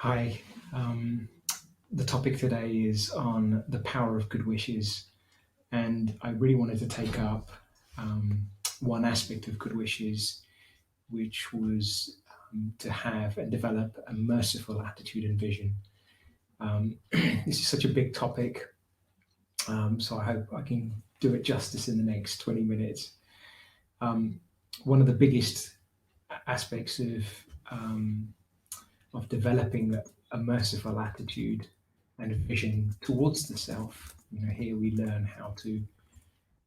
Hi. Um, the topic today is on the power of good wishes, and I really wanted to take up one aspect of good wishes, which was to have and develop a merciful attitude and vision. This is such a big topic, so I hope I can do it justice in the next 20 minutes. Um, One of the biggest aspects um, of developing a merciful attitude and a vision towards the self. Here we learn how to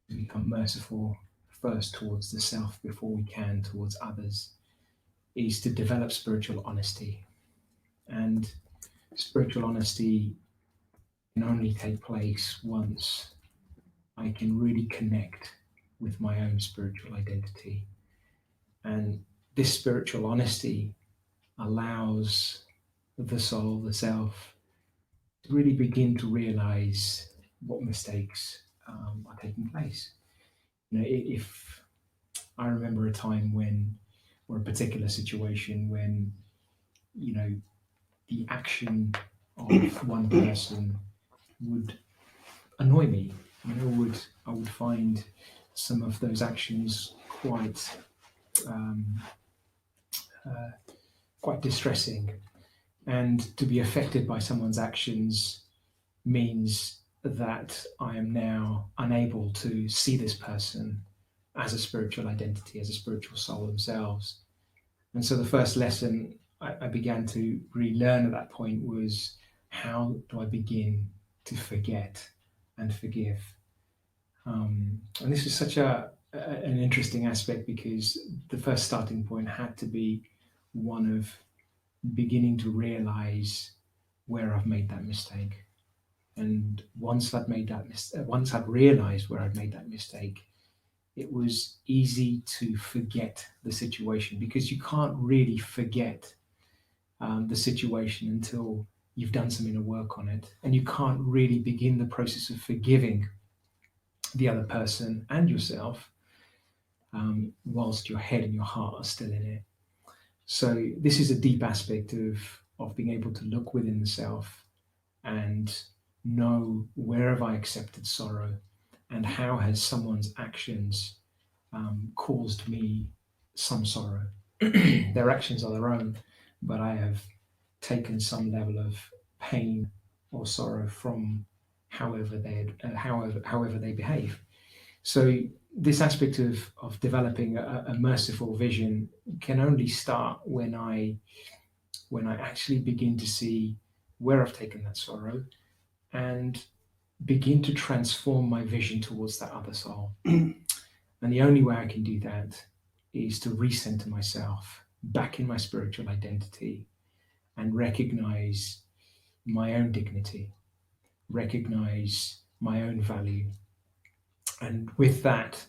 become merciful first towards the self before we can towards others, is to develop spiritual honesty. And spiritual honesty can only take place once I can really connect with my own spiritual identity. And this spiritual honesty allows the soul, the self, really begin to realize what mistakes are taking place. If I remember a time when, or a particular situation when, you know, the action of one person would annoy me. Would I would find some of those actions um, uh, quite distressing, and to be affected by someone's actions means that I am now unable to see this person as a spiritual identity, as a spiritual soul themselves. And so the first lesson I began to relearn at that point was, how do I begin to forget and forgive? And this is such an interesting aspect, because the first starting point had to be one of beginning to realize where I've made that mistake. And once I'd realized where I'd made that mistake, it was easy to forget the situation, because you can't really forget the situation until you've done some inner work on it, and you can't really begin the process of forgiving the other person and yourself whilst your head and your heart are still in it. So this is a deep aspect of being able to look within the self and know, where have I accepted sorrow, and how has someone's actions caused me some sorrow. Their actions are their own, but I have taken some level of pain or sorrow from however they behave. So this aspect of developing a merciful vision can only start when I actually begin to see where I've taken that sorrow, and begin to transform my vision towards that other soul. And the only way I can do that is to recenter myself back in my spiritual identity, and recognize my own dignity, recognize my own value. And with that,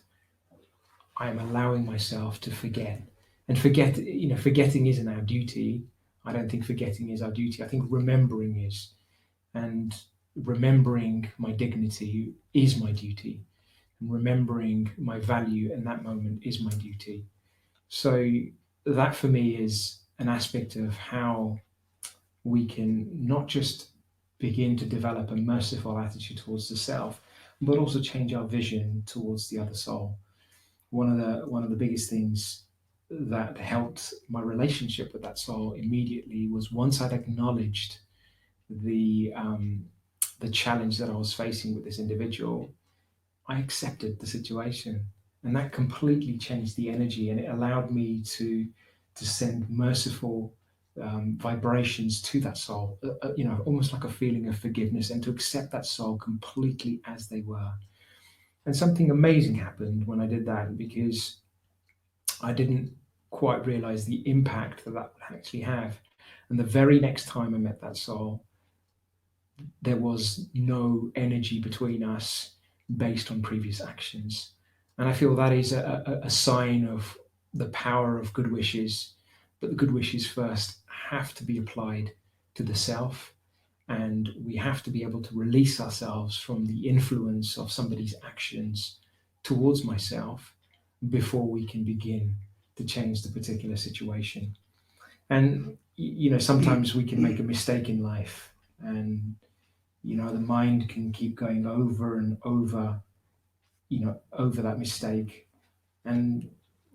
I am allowing myself to forget. And forgetting isn't our duty. I don't think forgetting is our duty. I think remembering is. And remembering my dignity is my duty. And remembering my value in that moment is my duty. So that for me is an aspect of how we can not just begin to develop a merciful attitude towards the self, but also change our vision towards the other soul. One of the biggest things that helped my relationship with that soul immediately was, once I'd acknowledged the challenge that I was facing with this individual, I accepted the situation, and that completely changed the energy, and it allowed me to send merciful vibrations to that soul. Almost like a feeling of forgiveness, and to accept that soul completely as they were. And something amazing happened when I did that, because I didn't quite realize the impact that that would actually have. And the very next time I met that soul, there was no energy between us based on previous actions. And I feel that is a sign of the power of good wishes. But the good wishes first have to be applied to the self, and we have to be able to release ourselves from the influence of somebody's actions towards myself before we can begin to change the particular situation. And sometimes we can make a mistake in life, and the mind can keep going over and over, over that mistake, and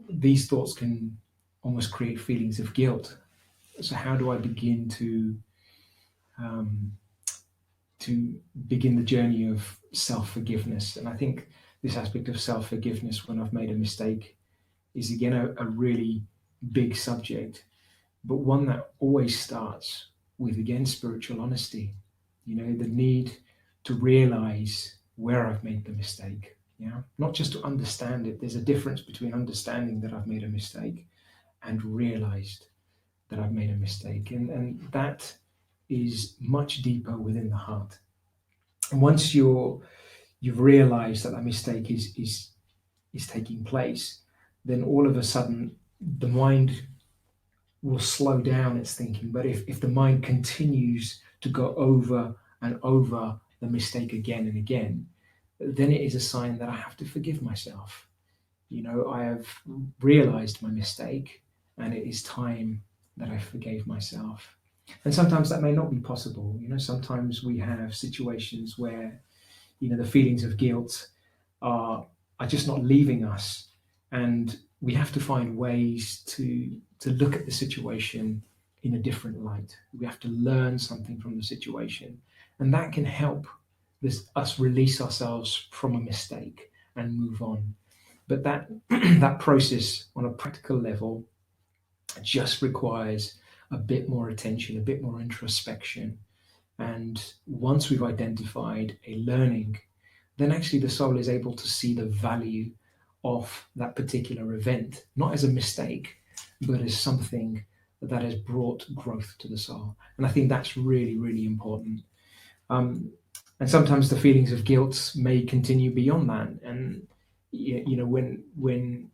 these thoughts can almost create feelings of guilt. So how do I begin um, to begin the journey of self forgiveness? And I think this aspect of self forgiveness when I've made a mistake is again a really big subject, but one that always starts with again spiritual honesty. The need to realize where I've made the mistake. Yeah, not just to understand it. There's a difference between understanding that I've made a mistake and realized that I've made a mistake, and that is much deeper within the heart. And once you've realized that that mistake is taking place, then all of a sudden the mind will slow down its thinking. But if the mind continues to go over and over the mistake again and again, then it is a sign that I have to forgive myself. I have realized my mistake, and it is time that I forgave myself. And sometimes that may not be possible. Sometimes we have situations where, the feelings of guilt are are just not leaving us, and we have to find ways to look at the situation in a different light. We have to learn something from the situation, and that can help us release ourselves from a mistake and move on. But that that process on a practical level just requires a bit more attention, a bit more introspection. And once we've identified a learning, then actually the soul is able to see the value of that particular event, not as a mistake, but as something that has brought growth to the soul. And I think that's really, really important. Um, and sometimes the feelings of guilt may continue beyond that. And when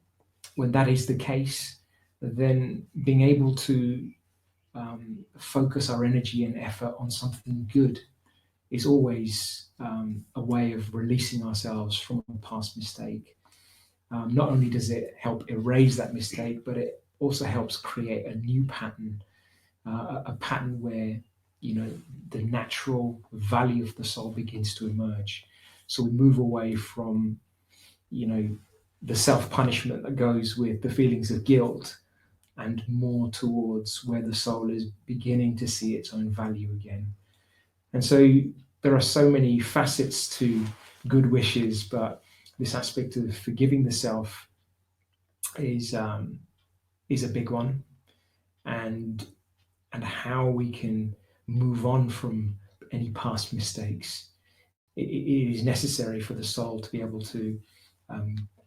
that is the case, then being able to focus our energy and effort on something good is always a way of releasing ourselves from a past mistake. Not only does it help erase that mistake, but it also helps create a new pattern, a pattern where the natural value of the soul begins to emerge. So we move away from you know the self punishment that goes with the feelings of guilt, and more towards where the soul is beginning to see its own value again. And so there are so many facets to good wishes, but this aspect of forgiving the self is is a big one, and how we can move on from any past mistakes. It is necessary for the soul to be able to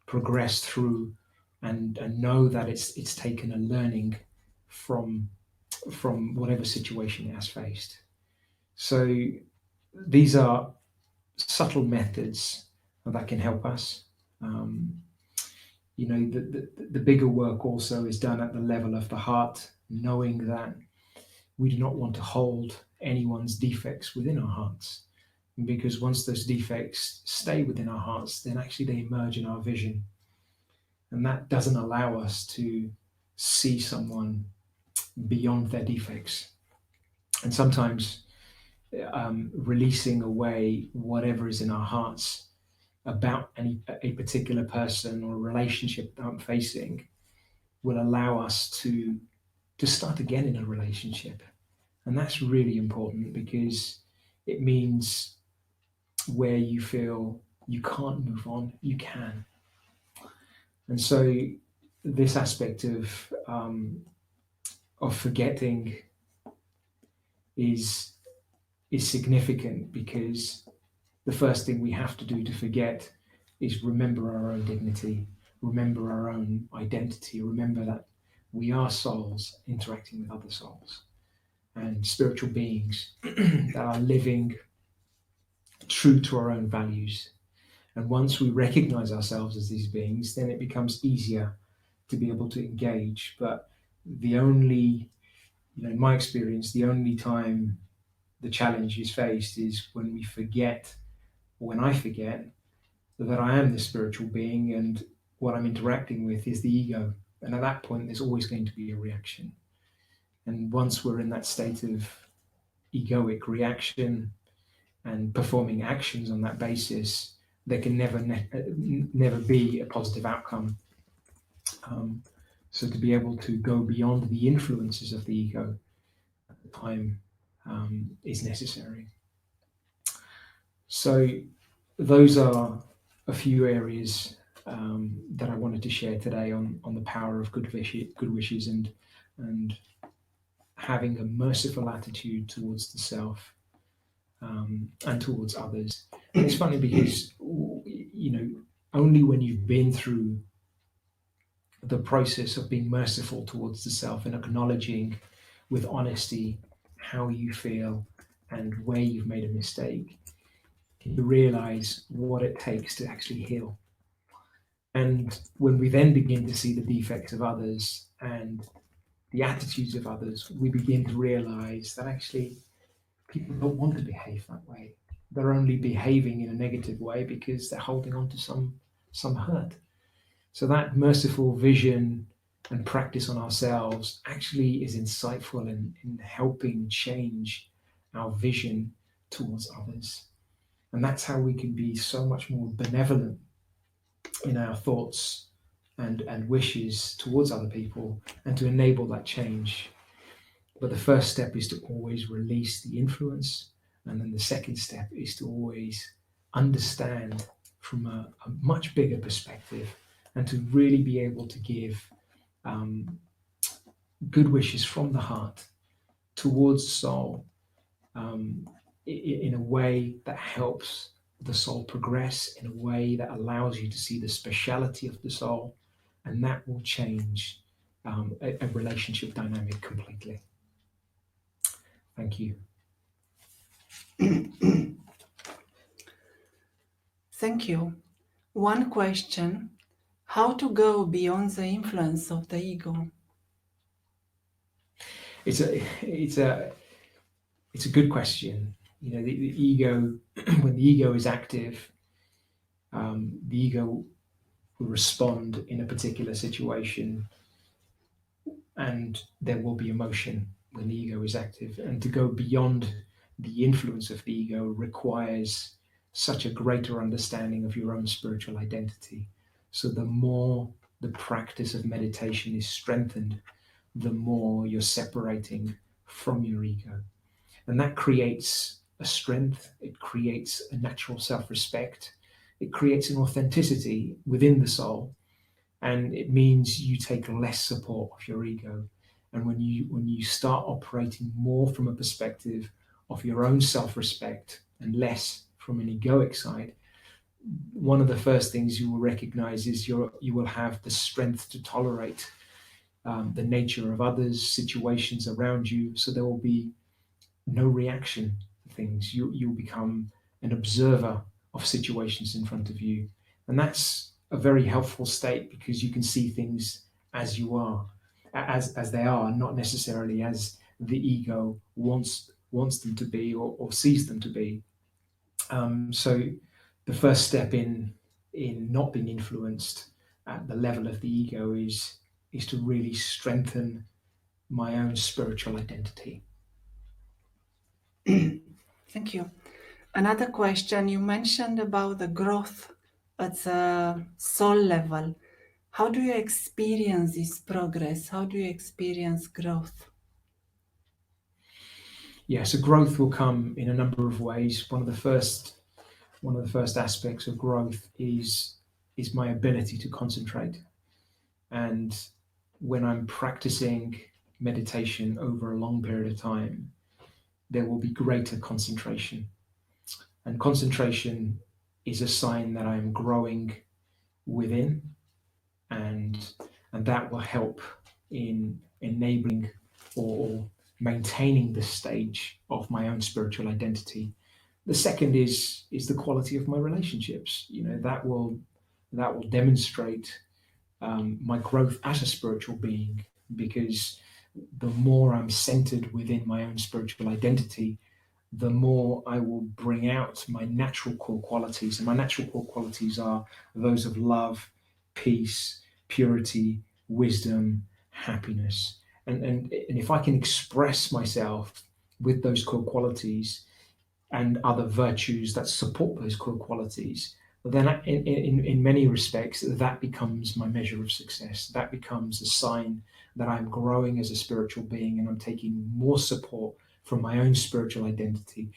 progress through and know that it's taken a learning from whatever situation it has faced. So these are subtle methods that can help us. Um, the bigger work also is done at the level of the heart, knowing that we do not want to hold anyone's defects within our hearts. Because once those defects stay within our hearts, then actually they emerge in our vision. And that doesn't allow us to see someone beyond their defects. And sometimes releasing away whatever is in our hearts about a particular person or a relationship that I'm facing will allow us to start again in a relationship. And that's really important, because it means where you feel you can't move on, you can. And so this aspect of forgetting is significant, because the first thing we have to do to forget is remember our own dignity, remember our own identity, remember that we are souls interacting with other souls and spiritual beings that are living true to our own values. And once we recognize ourselves as these beings, then it becomes easier to be able to engage. But the only, in my experience, the only time the challenge is faced is when we forget, or when I forget, that I am the spiritual being and what I'm interacting with is the ego. And at that point, there's always going to be a reaction. And once we're in that state of egoic reaction and performing actions on that basis, there can never be a positive outcome. Um, so to be able to go beyond the influences of the ego at the time is necessary. So those are a few areas that I wanted to share today on the power of good wishes and having a merciful attitude towards the self and towards others. And it's funny because only when you've been through the process of being merciful towards the self and acknowledging with honesty how you feel and where you've made a mistake, you realize what it takes to actually heal. And when we then begin to see the defects of others and the attitudes of others, we begin to realize that actually people don't want to behave that way. They're only behaving in a negative way because they're holding on to some hurt. So that merciful vision and practice on ourselves actually is insightful in helping change our vision towards others. And that's how we can be so much more benevolent in our thoughts and wishes towards other people and to enable that change. But the first step is to always release the influence. And then the second step is to always understand from a much bigger perspective and to really be able to give good wishes from the heart towards soul in a way that helps the soul progress, in a way that allows you to see the speciality of the soul, and that will change a relationship dynamic completely. Thank you. Thank you. One question: how to go beyond the influence of the ego? It's a good question. The ego, when the ego is active, the ego will respond in a particular situation, and there will be emotion when the ego is active. And to go beyond the influence of the ego requires such a greater understanding of your own spiritual identity. So the more the practice of meditation is strengthened, the more you're separating from your ego. And that creates a strength, it creates a natural self respect, it creates an authenticity within the soul, and it means you take less support of your ego. And when you start operating more from a perspective of your own self respect and less from an egoic side, one of the first things you will recognize is you will have the strength to tolerate the nature of others, situations around you. So there will be no reaction to things. You'll become an observer of situations in front of you, and that's a very helpful state because you can see things as you are, as they are, not necessarily as the ego wants them to be or sees them to be. So the first step in not being influenced at the level of the ego is to really strengthen my own spiritual identity. Thank you. Another question: you mentioned about the growth at the soul level. How do you experience this progress? How do you experience growth? Yeah, so growth will come in a number of ways. One of the first aspects of growth is my ability to concentrate. And when I'm practicing meditation over a long period of time, there will be greater concentration. And concentration is a sign that I'm growing within, and that will help in enabling or maintaining the stage of my own spiritual identity. The second is the quality of my relationships. That will demonstrate my growth as a spiritual being, because the more I'm centered within my own spiritual identity, the more I will bring out my natural core qualities. And my natural core qualities are those of love, peace, purity, wisdom, happiness. And if I can express myself with those core qualities and other virtues that support those core qualities, then in many respects, that becomes my measure of success. That becomes a sign that I'm growing as a spiritual being and I'm taking more support from my own spiritual identity.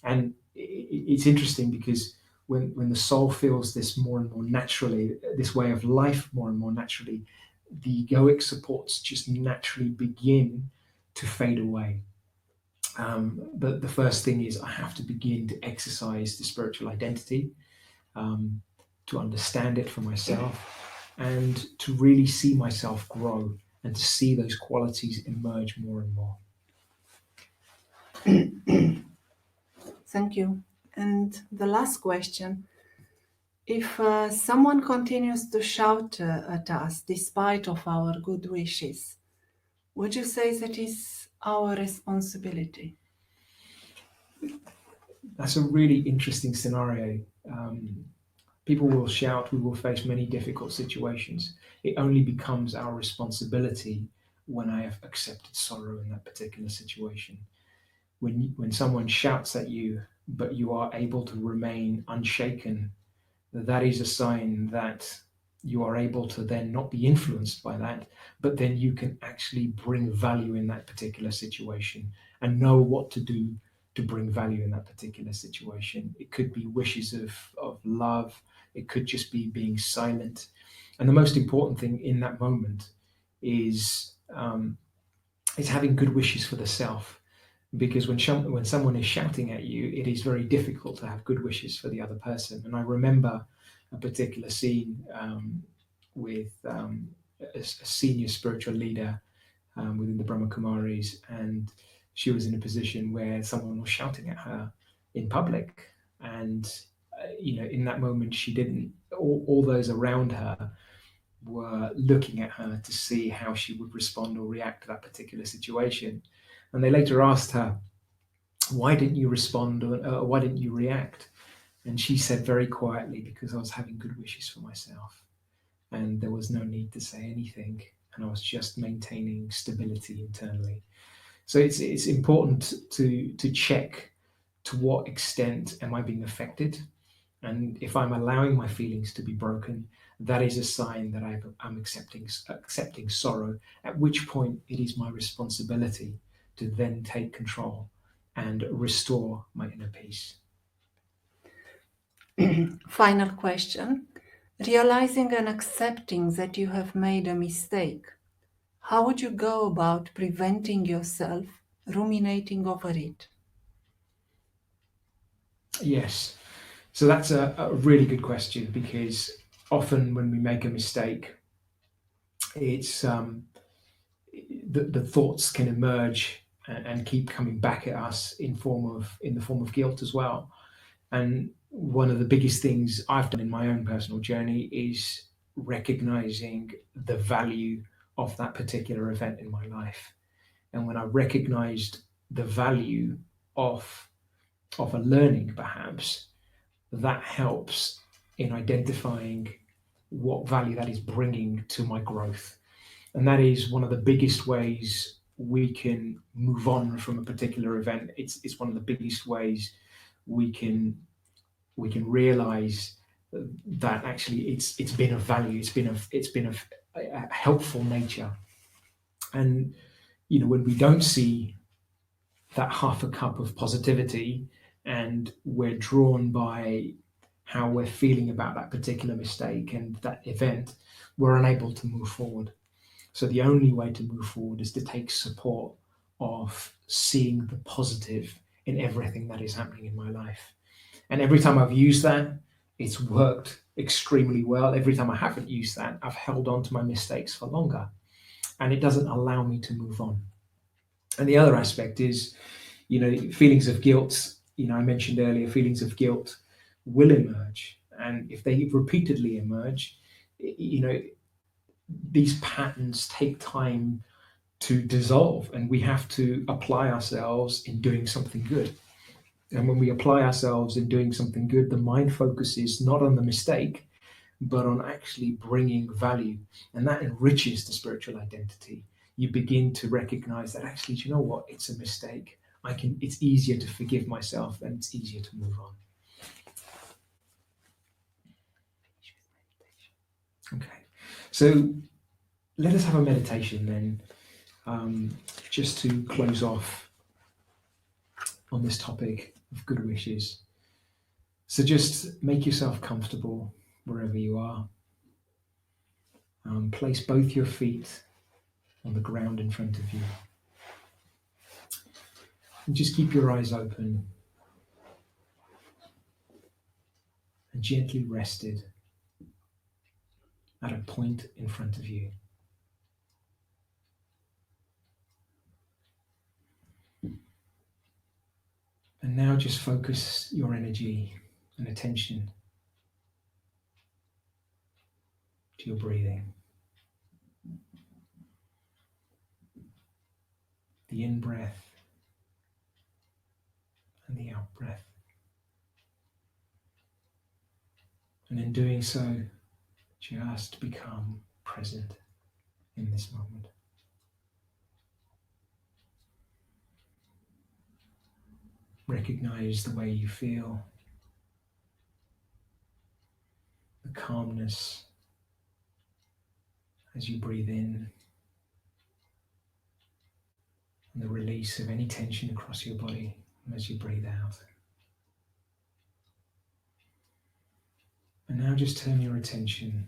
And it's interesting because when the soul feels this more and more naturally, this way of life more and more naturally, the egoic supports just naturally begin to fade away. But the first thing is I have to begin to exercise the spiritual identity, um, to understand it for myself, and to really see myself grow and to see those qualities emerge more and more. Thank you. And the last question, if someone continues to shout at us despite of our good wishes, would you say that is our responsibility? That's a really interesting scenario. Um, People will shout, we will face many difficult situations. It only becomes our responsibility when I have accepted sorrow in that particular situation. When someone shouts at you, but you are able to remain unshaken, that is a sign that you are able to then not be influenced by that, but then you can actually bring value in that particular situation and know what to do to bring value in that particular situation. It could be wishes of love, it could just be being silent. And the most important thing in that moment is is having good wishes for the self, because when someone is shouting at you, it is very difficult to have good wishes for the other person. And I remember a particular scene with a senior spiritual leader within the Brahma Kumaris, and she was in a position where someone was shouting at her in public, and in that moment, she didn't. All those around her were looking at her to see how she would respond or react to that particular situation, and they later asked her, why didn't you respond, or why didn't you react? And she said very quietly, because I was having good wishes for myself and there was no need to say anything. And I was just maintaining stability internally. So it's important to check to what extent am I being affected. And if I'm allowing my feelings to be broken, that is a sign that I'm accepting sorrow, at which point it is my responsibility to then take control and restore my inner peace. Final question. Realizing and accepting that you have made a mistake, how would you go about preventing yourself ruminating over it? Yes. So that's a really good question, because often when we make a mistake, it's the thoughts can emerge and keep coming back at us in the form of guilt as well. And one of the biggest things I've done in my own personal journey is recognizing the value of that particular event in my life. And when I recognized the value of of a learning, perhaps that helps in identifying what value that is bringing to my growth. And that is one of the biggest ways we can move on from a particular event. It's one of the biggest ways we can realize that actually it's been of value. It's been of a helpful nature. And when we don't see that half a cup of positivity and we're drawn by how we're feeling about that particular mistake and that event, we're unable to move forward. So the only way to move forward is to take support of seeing the positive in everything that is happening in my life. And every time I've used that, it's worked extremely well. Every time I haven't used that, I've held on to my mistakes for longer. And it doesn't allow me to move on. And the other aspect is, feelings of guilt. I mentioned earlier, feelings of guilt will emerge. And if they repeatedly emerge, these patterns take time to dissolve, and we have to apply ourselves in doing something good. And when we apply ourselves in doing something good, the mind focuses not on the mistake, but on actually bringing value. And that enriches the spiritual identity. you begin to recognize that actually, do you know what? It's a mistake. It's easier to forgive myself and it's easier to move on. Okay. So let us have a meditation then, just to close off on this topic of good wishes. So just make yourself comfortable wherever you are. Place both your feet on the ground in front of you. And just keep your eyes open and gently rested at a point in front of you. And now just focus your energy and attention to your breathing. The in-breath and the out-breath. And in doing so, just become present in this moment. Recognize the way you feel, the calmness as you breathe in, and the release of any tension across your body as you breathe out. And now just turn your attention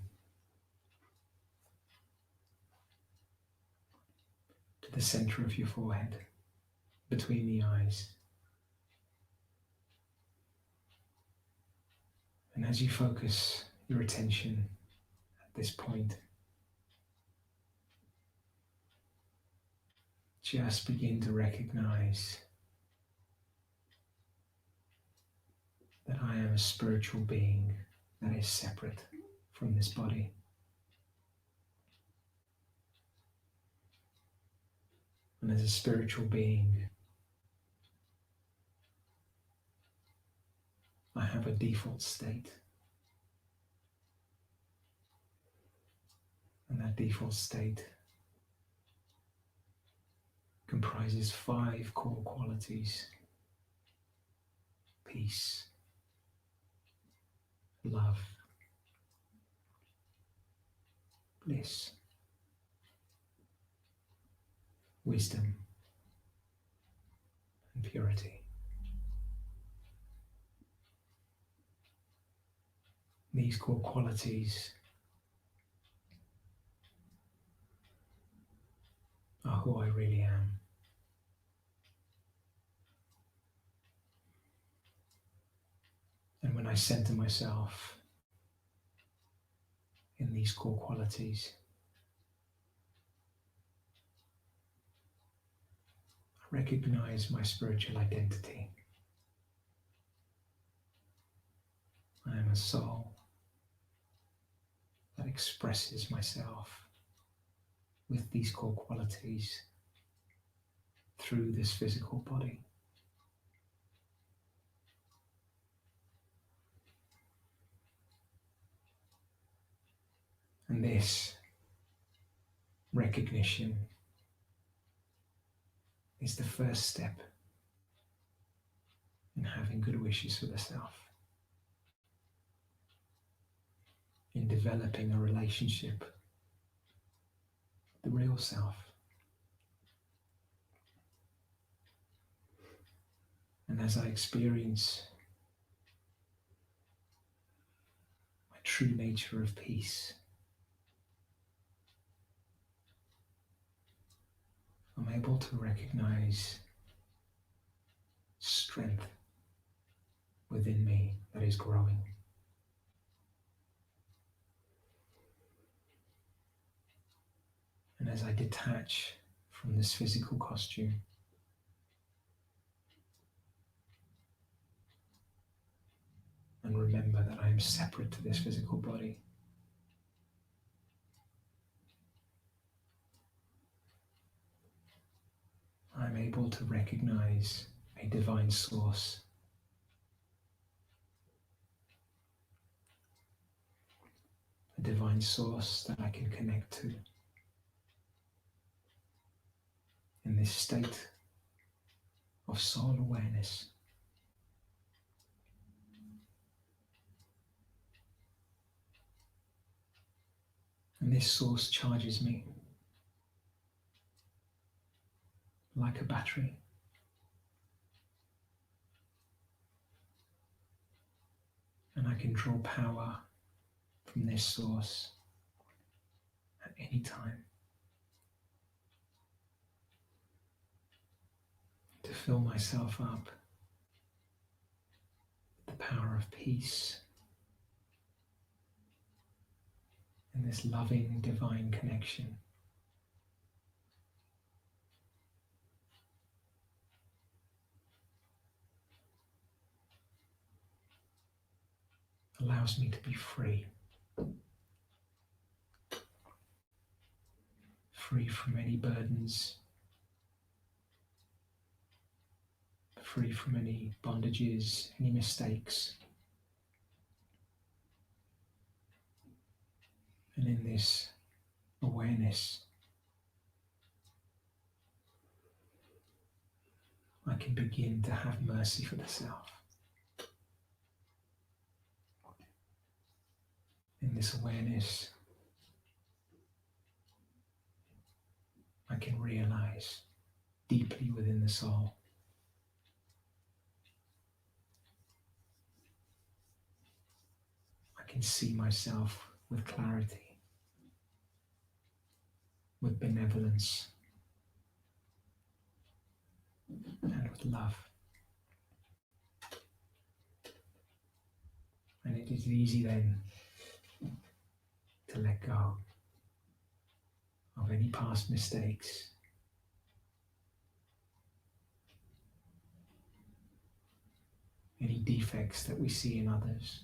to the center of your forehead, between the eyes. And as you focus your attention at this point, just begin to recognize that I am a spiritual being that is separate from this body. And as a spiritual being, I have a default state. And that default state comprises 5 core qualities: peace, love, bliss, wisdom, and purity. These core qualities are who I really am. And when I center myself in these core qualities, I recognize my spiritual identity. I am a soul that expresses myself with these core qualities through this physical body. And this recognition is the first step in having good wishes for the self, in developing a relationship with the real self. And as I experience my true nature of peace, I'm able to recognize strength within me that is growing. And as I detach from this physical costume, and remember that I am separate to this physical body, I'm able to recognize a divine source, a divine source that I can connect to. this state of soul awareness. And this source charges me like a battery. And I can draw power from this source at any time to fill myself up with the power of peace and this loving divine connection. Allows me to be free. Free from any burdens, free from any bondages, any mistakes. And in this awareness, I can begin to have mercy for the self. In this awareness, I can realize deeply within the soul I can see myself with clarity, with benevolence, and with love. And it is easy then to let go of any past mistakes, any defects that we see in others,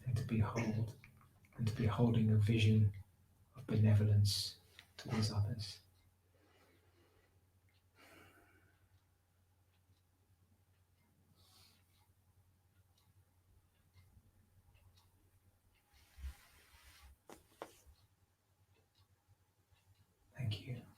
and to behold and to be holding a vision of benevolence towards others. Thank you.